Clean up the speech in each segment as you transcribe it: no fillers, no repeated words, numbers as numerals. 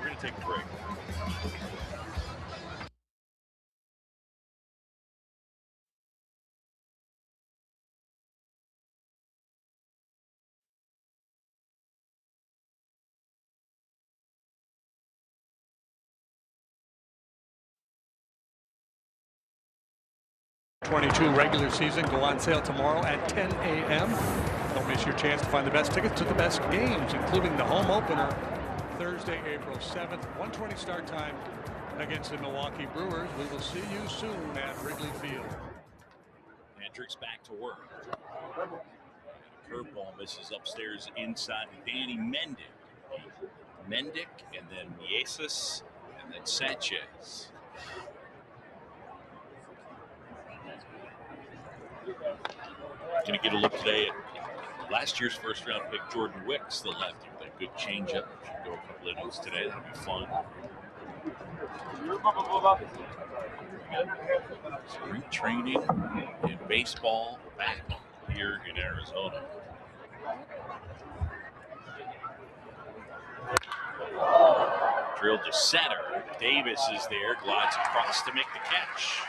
going to take a break. '22 regular season go on sale tomorrow at 10 a.m. Don't miss your chance to find the best tickets to the best games, including the home opener Thursday, April 7th, 1:20 start time against the Milwaukee Brewers. We will see you soon at Wrigley Field. Hendricks back to work. Curveball misses upstairs inside to Danny Mendick. Mendick and then Mieses and then Sanchez. Going to get a look today at last year's first round pick, Jordan Wicks, the lefty, with a good changeup. Should go a couple innings today. That'll be fun. Spring training and baseball back here in Arizona. Drilled to center. Davis is there, glides across to make the catch.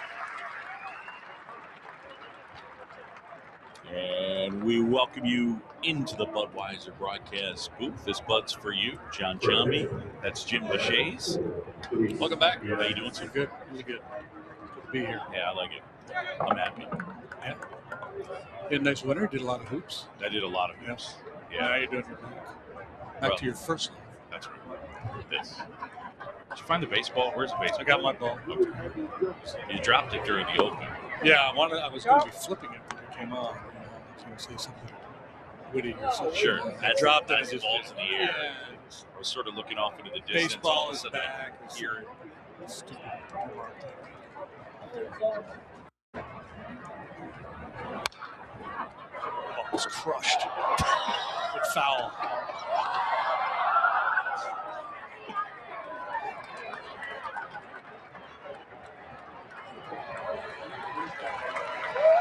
And we welcome you into the Budweiser broadcast booth. This Bud's for you, John Jambi. That's Jim Lachey's. Welcome back. How you doing, sir? Good, really good. Good to be here. Yeah, I like it. I'm happy. Yeah. You had a nice winter. Did a lot of hoops. I did a lot of hoops. Yeah. Now you're doing your back to your first love. That's right. This. Did you find the baseball? Where's the baseball? I got my ball. Okay. You dropped it during the open. Yeah, I was going to be flipping it when it came on. I was going to say something witty or something. Sure. I dropped it. Just balls in the air. Yeah. I was sort of looking off into the distance. Baseball is back. Here. Stupid. Ball was crushed. Good foul.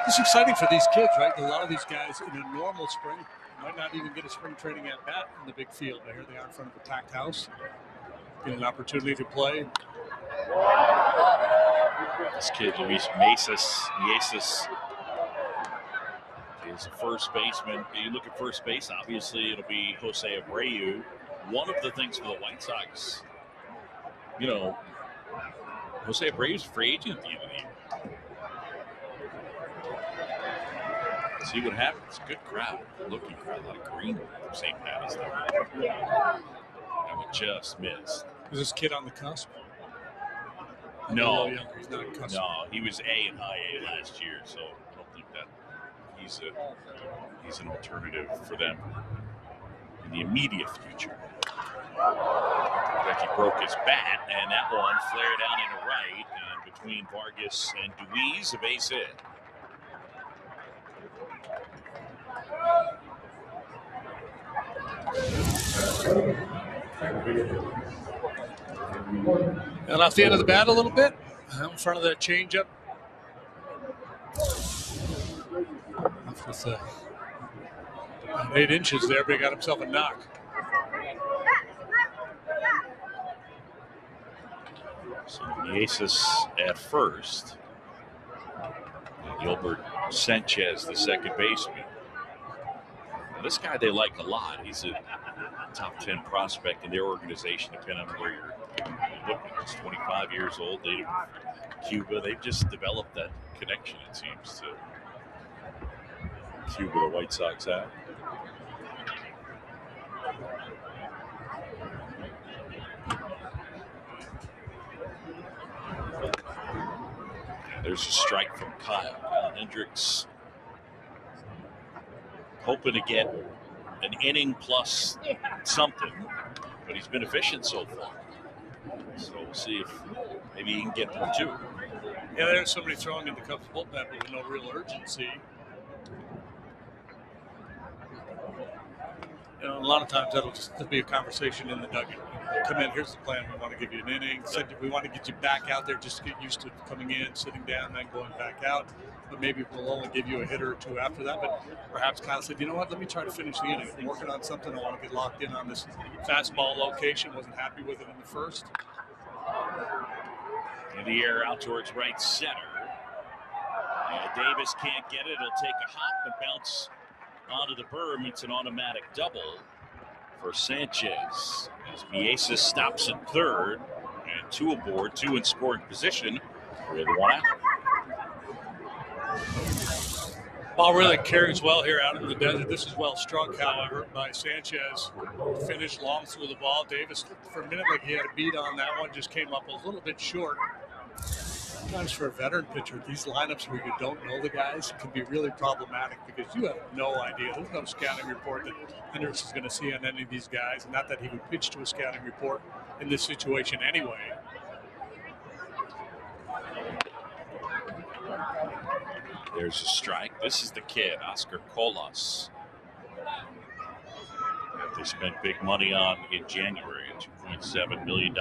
It's exciting for these kids, right? A lot of these guys in a normal spring might not even get a spring training at bat in the big field. Here they are in front of a packed house, get an opportunity to play. This kid, Luis Mieses, is a first baseman. You look at first base, obviously it'll be Jose Abreu. One of the things for the White Sox, Jose Abreu's a free agent at the end of the year. See what happens. Good crowd. Looking crowd. A lot of green from St. Patty's there. That one just missed. Is this kid on the cusp? No. He's not on the cusp. No, he was A in high A last year, so I don't think that he's an alternative for them in the immediate future. Like he broke his bat, and that one flared out into right, and between Vargas and Deweese, a base hit. And off the end of the bat a little bit, in front of that changeup. With 8 inches there, but he got himself a knock. So Mieses at first. And Gilbert Sanchez, the second baseman. Now, this guy they like a lot. He's a top 10 prospect in their organization, depending on where you're looking. He's 25 years old, native of Cuba. They've just developed that connection, it seems, to Cuba, the White Sox have. There's a strike from Kyle Hendricks. Hoping to get an inning plus something, but he's been efficient so far. So we'll see if maybe he can get through two. Yeah, there's somebody throwing in the Cubs bullpen with no real urgency. A lot of times that'll be a conversation in the dugout. come in, here's the plan. We want to give you an inning. We want to get you back out there just to get used to coming in, sitting down, then going back out. But maybe we'll only give you a hitter or two after that. But perhaps Kyle said, you know what, let me try to finish the inning. I'm working on something. I want to get locked in on this fastball location. Wasn't happy with it in the first. In the air out towards right center. And Davis can't get it. He'll take a hop and bounce onto the berm. It's an automatic double for Sanchez. As Mieses stops at third. And 2 aboard, 2 in scoring position. With 1 out. Ball really carries well here out in the desert. This is well struck, however, by Sanchez. Finished long through the ball. Davis, for a minute, like he had a beat on that one, just came up a little bit short. Sometimes for a veteran pitcher, these lineups where you don't know the guys can be really problematic because you have no idea. There's no scouting report that Hendricks is going to see on any of these guys. And not that he would pitch to a scouting report in this situation anyway. There's a strike. This is the kid, Oscar Colas. That they spent big money on in January, a $2.7 million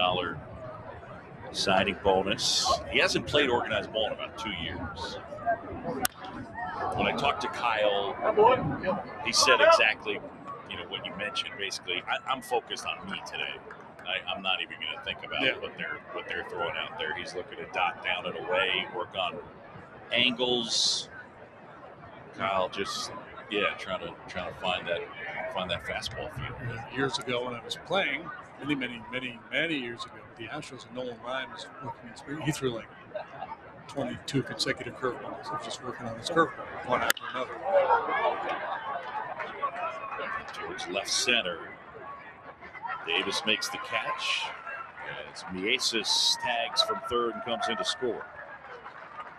signing bonus. He hasn't played organized ball in about 2 years. When I talked to Kyle, he said exactly, what you mentioned. Basically, I'm focused on me today. I'm not even going to think about what they're throwing out there. He's looking to dot down and away, work on angles. Kyle just trying to find that fastball field. Years ago when I was playing, many years ago, the Astros and Nolan Ryan was working in spring. He threw like 22 consecutive curveballs. He was just working on his curveball, one after another. Towards left center. Davis makes the catch. As Mieses tags from third and comes in to score.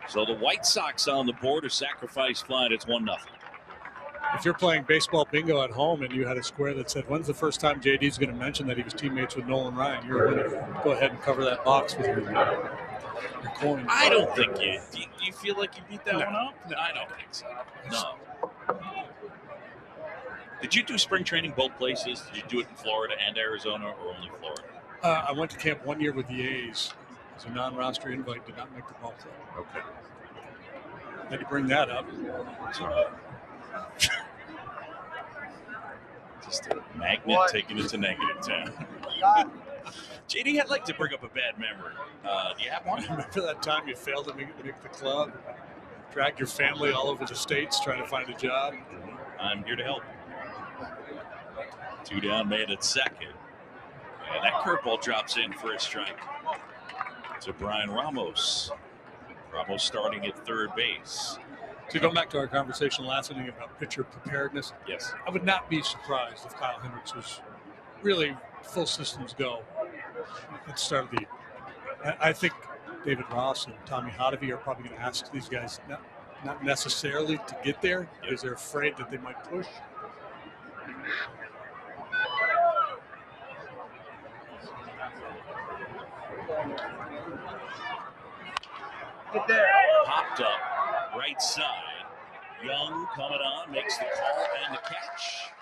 So the White Sox on the board, a sacrifice fly, and it's 1-0. If you're playing baseball bingo at home and you had a square that said, when's the first time JD's going to mention that he was teammates with Nolan Ryan, you're a winner. Go ahead and cover that box with your coin. I don't think do you feel like you beat that one up? No, I don't think so. No. Did you do spring training both places? Did you do it in Florida and Arizona or only Florida? I went to camp 1 year with the A's. As a non-roster invite, did not make the ball club. Okay. Had to bring that up. Just a magnet taking it to negative 10. JD, I'd like to bring up a bad memory. Do you have one? Remember that time you failed to make the club? Dragged your family all over the states trying to find a job? I'm here to help. 2 down, man at second. And that curveball drops in for a strike. To Brian Ramos. Ramos starting at third base. So going back to our conversation last inning about pitcher preparedness. Yes. I would not be surprised if Kyle Hendricks was really full systems go at the start of the year. I think David Ross and Tommy Hotovy are probably going to ask these guys not necessarily to get there because they're afraid that they might push. Get there. Popped up, right side. Young coming on, makes the call and the catch.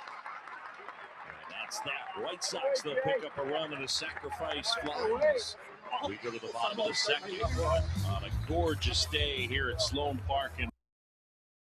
And that's that. White Sox, they'll pick up a run and a sacrifice flies. We go to the bottom of the second on a gorgeous day here at Sloan Park in